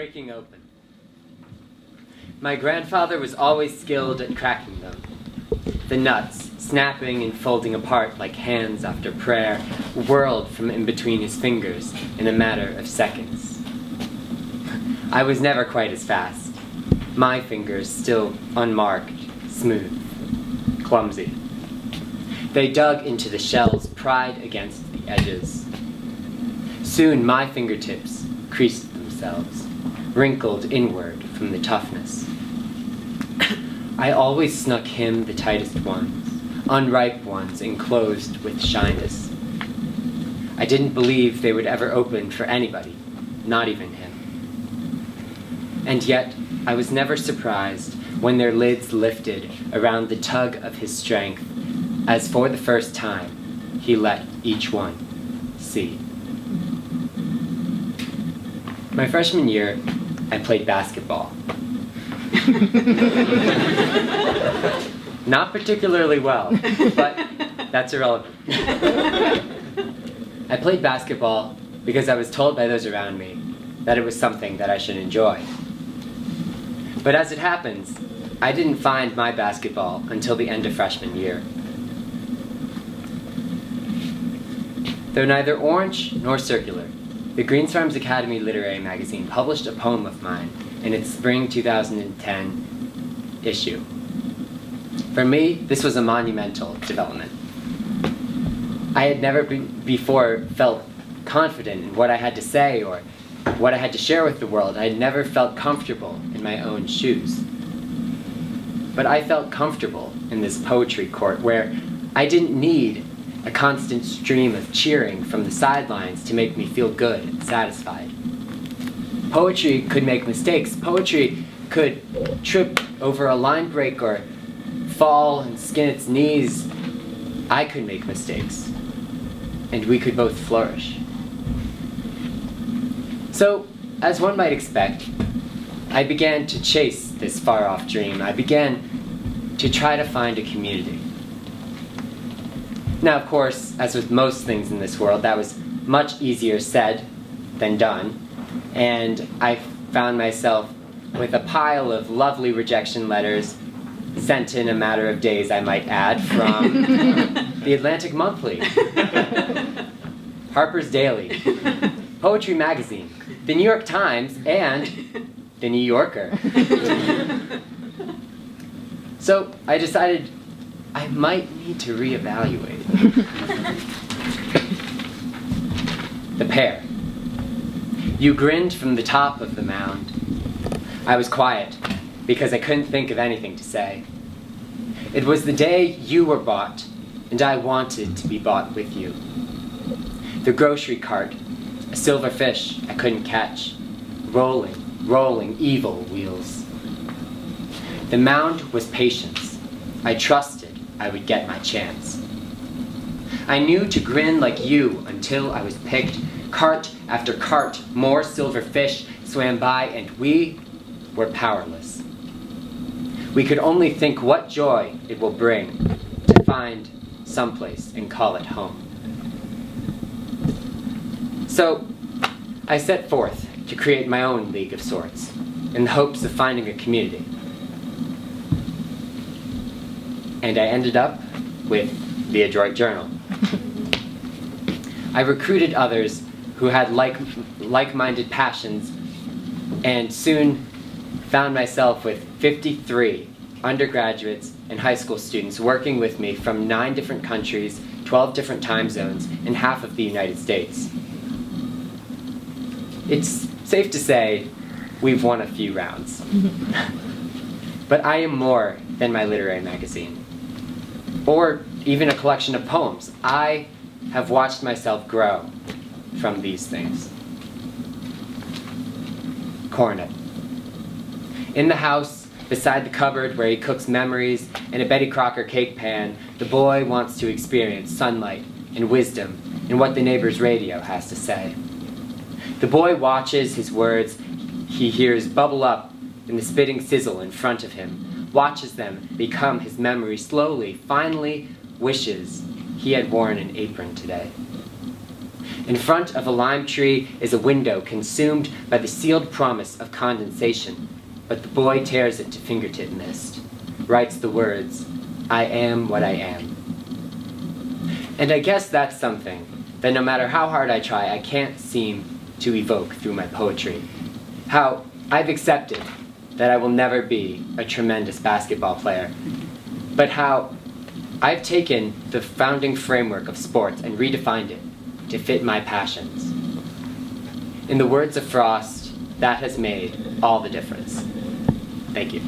breaking open. My grandfather was always skilled at cracking them. The nuts, snapping and folding apart like hands after prayer, whirled from in between his fingers in a matter of seconds. I was never quite as fast. My fingers still unmarked, smooth, clumsy. They dug into the shells, pried against the edges. Soon my fingertips creased themselves, wrinkled inward from the toughness. I always snuck him the tightest ones, unripe ones enclosed with shyness. I didn't believe they would ever open for anybody, not even him. And yet, I was never surprised when their lids lifted around the tug of his strength, as for the first time, he let each one see. My freshman year, I played basketball. Not particularly well, but that's irrelevant. I played basketball because I was told by those around me that it was something that I should enjoy. But as it happens, I didn't find my basketball until the end of freshman year. Though neither orange nor circular, the TEDxGreensFarmsAcademy literary magazine published a poem of mine in its spring 2010 issue. For me, this was a monumental development. I had never before felt confident in what I had to say or what I had to share with the world. I had never felt comfortable in my own shoes. But I felt comfortable in this poetry court where I didn't need a constant stream of cheering from the sidelines to make me feel good and satisfied. Poetry could make mistakes. Poetry could trip over a line break or fall and skin its knees. I could make mistakes, and we could both flourish. So, as one might expect, I began to chase this far-off dream. I began to try to find a community. Now, of course, as with most things in this world, that was much easier said than done, and I found myself with a pile of lovely rejection letters sent in a matter of days, I might add, from the Atlantic Monthly, Harper's Daily, Poetry Magazine, the New York Times, and the New Yorker. So I decided I might need to reevaluate. The pair. You grinned from the top of the mound. I was quiet because I couldn't think of anything to say. It was the day you were bought, and I wanted to be bought with you. The grocery cart, a silver fish I couldn't catch, rolling evil wheels. The mound was patience. I trusted I would get my chance. I knew to grin like you until I was picked. Cart after cart, more silver fish swam by, and we were powerless. We could only think what joy it will bring to find someplace and call it home. So I set forth to create my own league of sorts in the hopes of finding a community. And I ended up with the Adroit Journal. I recruited others who had like-minded passions, and soon found myself with 53 undergraduates and high school students working with me from 9 different countries, 12 different time zones, and half of the United States. It's safe to say we've won a few rounds. But I am more than my literary magazine, or even a collection of poems. I have watched myself grow from these things. Cornet. In the house, beside the cupboard where he cooks memories in a Betty Crocker cake pan, the boy wants to experience sunlight and wisdom and what the neighbor's radio has to say. The boy watches his words he hears bubble up in the spitting sizzle in front of him, watches them become his memory slowly, finally wishes he had worn an apron today. In front of a lime tree is a window consumed by the sealed promise of condensation, but the boy tears it to fingertip mist, writes the words, "I am what I am." And I guess that's something that no matter how hard I try, I can't seem to evoke through my poetry. How I've accepted that I will never be a tremendous basketball player, but how I've taken the founding framework of sports and redefined it to fit my passions. In the words of Frost, that has made all the difference. Thank you.